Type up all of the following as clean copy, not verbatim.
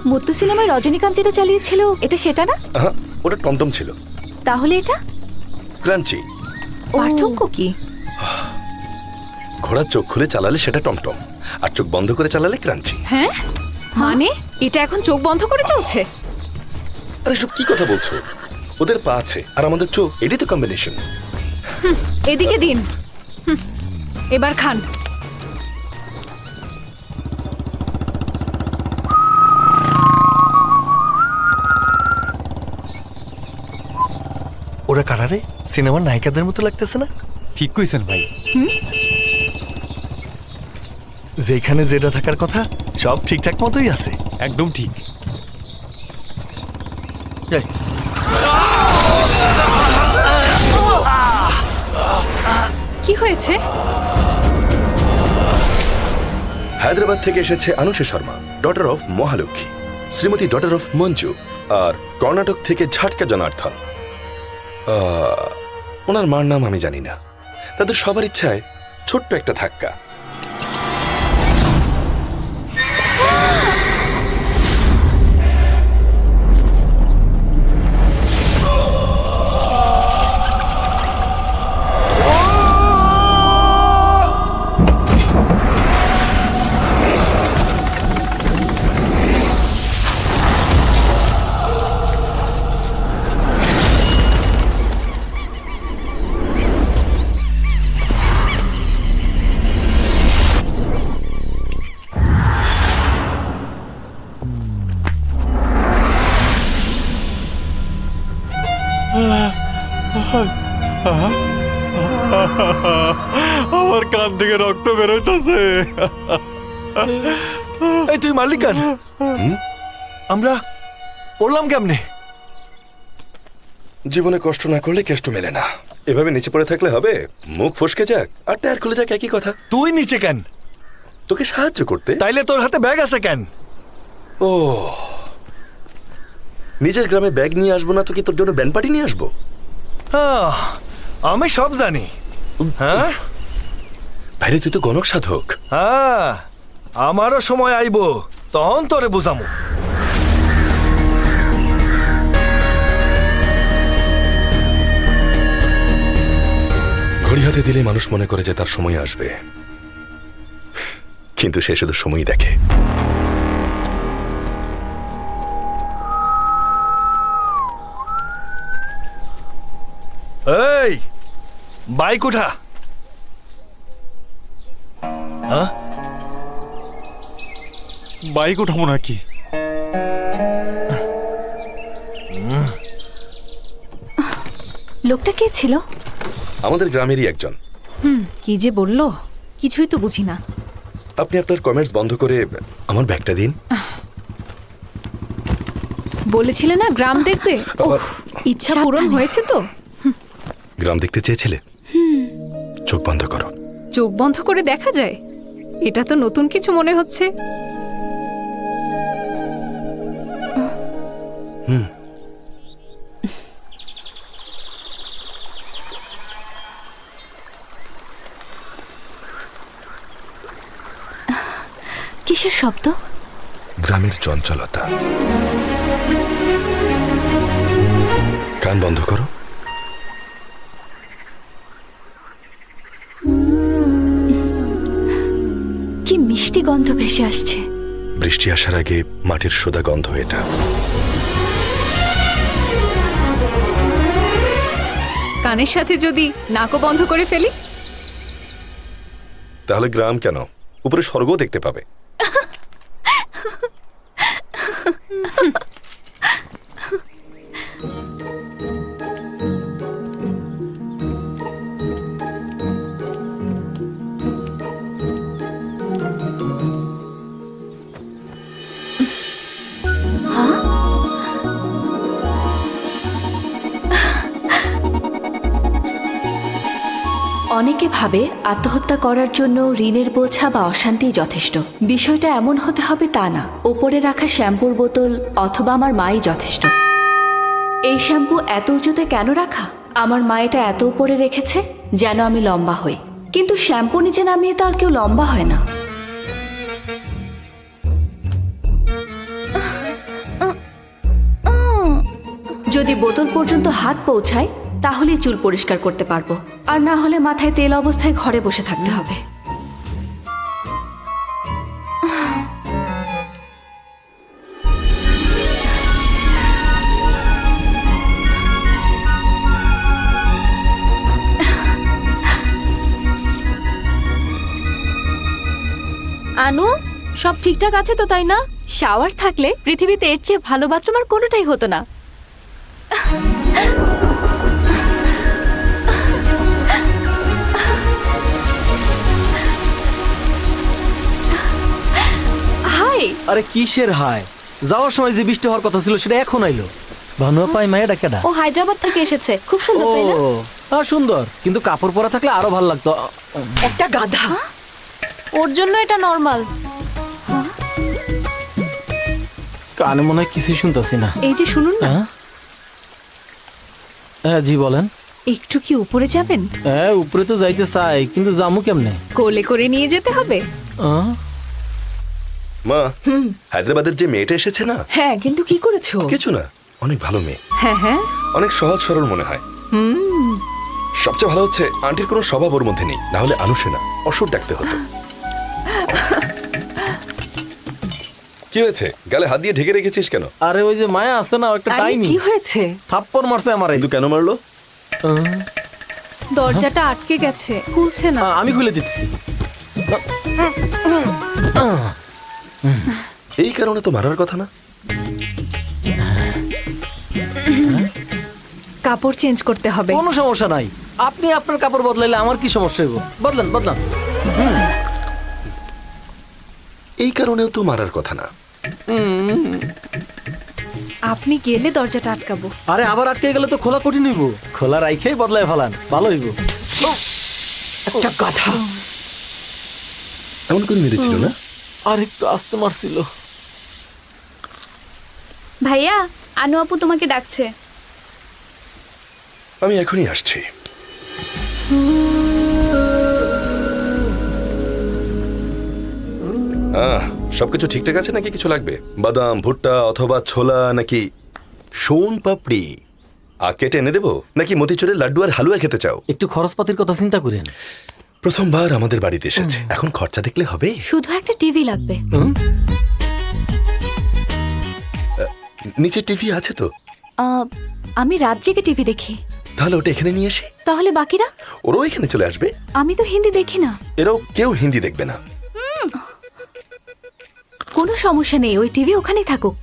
মুত্তু সিনেমায় রজনীকান্ত যেটা চালিয়েছিল এটা সেটা না? ওটা টমটম ছিল। তাহলে এটা ক্রাঞ্চি। পার্থক্য কি? ঘোড়ার চোখ খুলে চালালে সেটা টমটম, আর চোখ বন্ধ করে চালালে ক্রাঞ্চি। হ্যাঁ মানে এটা এখন চোখ বন্ধ করে চলছে? আরে সব কি কথা বলছো? ওদের পা আছে আর আমাদের চোখ, এটাই তো কম্বিনেশন। এদিকে দিন। এবার খান। ওরা কারারে সিনেমার নায়িকাদের মতো লাগতেছে না? ঠিক কইছেন ভাই। যেখানে যেটা থাকার কথা সব ঠিকঠাক মতোই আছে। একদম ঠিক। এই, কি হয়েছে? হায়দ্রাবাদ থেকে এসেছে Anusha Sharma, daughter of Mahalakshmi, Shrimati daughter of Manju, আর কর্ণাটক থেকে ঝাটকা জনার্থন। ওনার মার নাম আমি জানি না। তাদের সবার ইচ্ছায় ছোট্ট একটা ধাক্কা। আমার কান থেকে রক্ত বেরোইতেছে। এই তুই মালিক কেন? আমরা পড়লাম কেমনে? জীবনে কষ্ট না করলে কেষ্ট মেলে না। এভাবে নিচে পড়ে থাকলে হবে? মুখ ফসকে যাক আর টায়ার খুলে যাক, একই কথা। তুই নিচে কেন? তোকে সাহায্য করতে। তাইলে তোর হাতে ব্যাগ আছে কেন? ও, নিজের গ্রামে ব্যাগ নিয়ে আসবো না তো কি তোর জন্য ব্যান্ড পার্টি নিয়ে আসবো? আমি সব জানি। হ্যাঁ ভাইরে, তুই তো গণক সাধক। হ্যাঁ, আমারও সময় আইব, তখন তোরে বুঝামু। ঘড়ি হাতে দিলে মানুষ মনে করে যে তার সময় আসবে, কিন্তু সে শুধু সময়ই দেখে। এই বাইক উঠা। বাইক উঠাবো নাকি? লোকটা কে ছিল? আমাদের গ্রামেরই একজন। কি যে বললো কিছুই তো বুঝি না। আপনি আপনার কমেন্টস বন্ধ করে আমার ব্যাগটা দিন। বলেছিলে না গ্রাম দেখবে? ওহ, ইচ্ছা পূরণ হয়েছে তো। গ্রাম দেখতে চেয়েছিলে? চোখ বন্ধ করো। চোখ বন্ধ করে দেখা যায়? এটা তো নতুন কিছু মনে হচ্ছে। কিসের শব্দ? গ্রামের চঞ্চলতা। কান বন্ধ করো। কি মিষ্টি গন্ধ ভেসে আসছে। বৃষ্টি আসার আগে মাটির সোদা গন্ধ এটা। কানের সাথে যদি নাকও বন্ধ করে ফেলি? তাহলে গ্রাম কেন, উপরে স্বর্গও দেখতে পাবে। অনেকে ভাবে আত্মহত্যা করার জন্য ঋণের বোঝা বা অশান্তি যথেষ্ট। বিষয়টা এমন হতে হবে তা না। ওপরে রাখা শ্যাম্পুর বোতল অথবা আমার মাই যথেষ্ট। এই শ্যাম্পু এত উঁচুতে কেন রাখা? আমার মা এটা এত উপরে রেখেছে যেন আমি লম্বা হই। কিন্তু শ্যাম্পু নিচে নামিয়ে তো আর কেউ লম্বা হয় না। যদি বোতল পর্যন্ত হাত পৌঁছায় তাহলে চুল পরিষ্কার করতে পারবো, আর না হলে মাথায় তেল অবস্থায় ঘরে বসে থাকতে হবে। আনু, সব ঠিকঠাক আছে তো, তাই না? শাওয়ার থাকলে পৃথিবীতে এর চেয়ে ভালো বাথরুম আর কোনোটাই হতো না। হাই। আরে কিসের হায়, যাওয়ার সময় যে বৃষ্টি হওয়ার কথা ছিল সেটা এখন আইলো। ভানু পাই মায়ের ডাকেডা। ও হায়দ্রাবাদ থেকে এসেছে, খুব সুন্দর, ও তাই না? হ্যাঁ সুন্দর, কিন্তু কাপড় পরা থাকলে আরো ভালো লাগতো। একটা গাধা। ওর জন্য এটা নর্মাল। কানে মনে হয় কিছুই শুনতেছি না। এই যে শুনুন না, হ্যাঁ হ্যাঁ জি বলেন। একটু কি উপরে যাবেন? হ্যাঁ উপরে তো যাইতে চাই, কিন্তু জামু কেমনে? কোলে করে নিয়ে যেতে হবে। আহ? মা, হায়দ্রাবাদের যে মেয়েটা এসেছে না, হ্যাঁ, কিন্তু কি করেছো? কিছু না, অনেক ভালো মেয়ে, হ্যাঁ হ্যাঁ। অনেক সহজ সরল মনে হয়। সবচেয়ে ভালো হচ্ছে আন্টির কোনো স্বভাব ওর মধ্যে নেই, না হলে আনুষে না অসুর ডাকতে হতো। কি হয়েছে, গালে হাত দিয়ে ঢেকে রেখেছিস কেন? আরে ওই যে মায়া আছে না, ও একটা আরে ডাইনি। কি হয়েছে? থাপ্পড় মারছে আমার। কিন্তু কেন মারলো? দরজাটা আটকে গেছে, খুলছে না। আমি খুলে দিচ্ছি। এই কারণে তো মারার কথা না। কাপড় চেঞ্জ করতে হবে। কোনো সমস্যা নাই, আপনি আপনার কাপড় বদলাইলে আমার কি সমস্যা হইব? বদলান বদলান। এই কারণেও তো মারার কথা না। আপনি গেলে দরজাটা আটকাবো। আরে আবার আটকে গেলে তো খোলা কঠিন হইব। খোলা রাইখেই বদলাই ফেলান, ভালো হইব। একটা গাধা। এমন করে মেরেছিল না? আর একটু আস্তে মারছিল। ভাইয়া, আনু আপু তোমাকে ডাকছে। আমি এখনই আসছি। সবকিছু ঠিকঠাক আছে নাকি কিছু লাগবে? বাদাম, ভুট্টা অথবা ছোলা নাকি সোন পাপড়ি কেটে এনে দেবো, নাকি মতিচুরের লাড্ডু আর হালুয়া খেতে চাও? একটু খরচপাতির কথা চিন্তা করেন। প্রথমবার আমাদের বাড়িতে এসেছে, এখন খরচা দেখলে হবে? শুধু একটা টিভি লাগবে। নিচে টিভি আছে তো? আমি রাত জেগে টিভি দেখি। তাহলে ওটা এখানে নিয়ে আসি। তাহলে বাকিরা? ওরাও এখানে চলে আসবে। আমি তো হিন্দি দেখি না। এরাও কেউ হিন্দি দেখবে না। কোনো সমস্যা নেই, ওই টিভি ওখানেই থাকুক।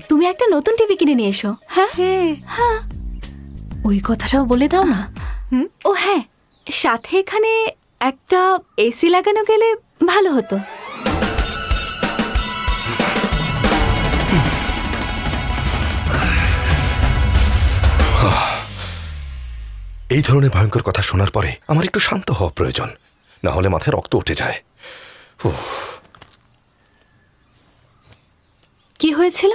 তুমি একটা নতুন টিভি কিনে নিয়ে এসো। হ্যাঁ হ্যাঁ, ওই কথাটাও বলে দাও না। ও হ্যাঁ, সাথে এখানে একটা এসি লাগানো গেলে ভালো হতো। এই ধরনের ভয়ঙ্কর কথা শোনার পরে আমার একটু শান্ত হওয়া প্রয়োজন, না হলে মাথায় রক্ত উঠে যায়। কি হয়েছিল?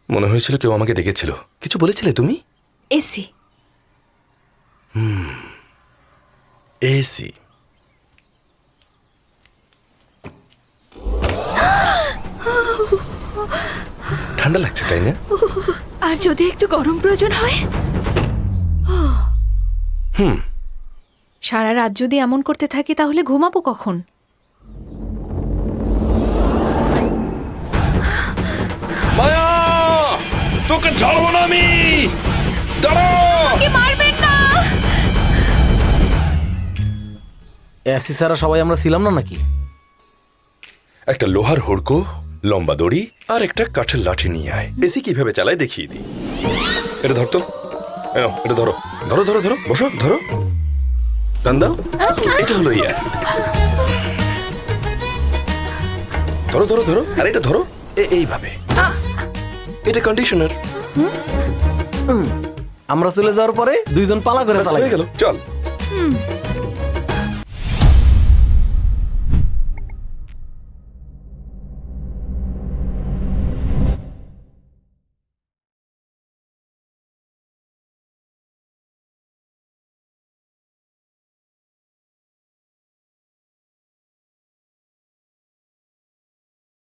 মনে হয়েছিল কেউ আমাকে ডেকেছিল। কিছু বলেছিলে তুমি? এসি। এসি। ঠান্ডা লাগছে তাই না? আর যদি একটু গরম প্রয়োজন হয়? সারা রাত যদি এমন করতে থাকি তাহলে ঘুমাবো কখন? মায়া, তোকে ছাড়বো না আমি। দাঁড়াও। মারবেন না। এসি ছাড়া সবাই আমরা ছিলাম না নাকি? একটা লোহার হুড়কো, লম্বা দড়ি আর একটা কাঠের লাঠি নিয়ে আয়। এসি কিভাবে চালায় দেখিয়ে দিই। এটা ধরতো, এটা ধরো ধরো ধরো ধরো, বসো, ধরো, টান দাও। এটা হলো ইয়ার। ধরো ধরো ধরো, আর এটা ধরো এইভাবে। এটা কন্ডিশনার। আমরা চলে যাওয়ার পরে দুইজন পালা করে ব্যাস, চালাই। হয়ে গেল, চল।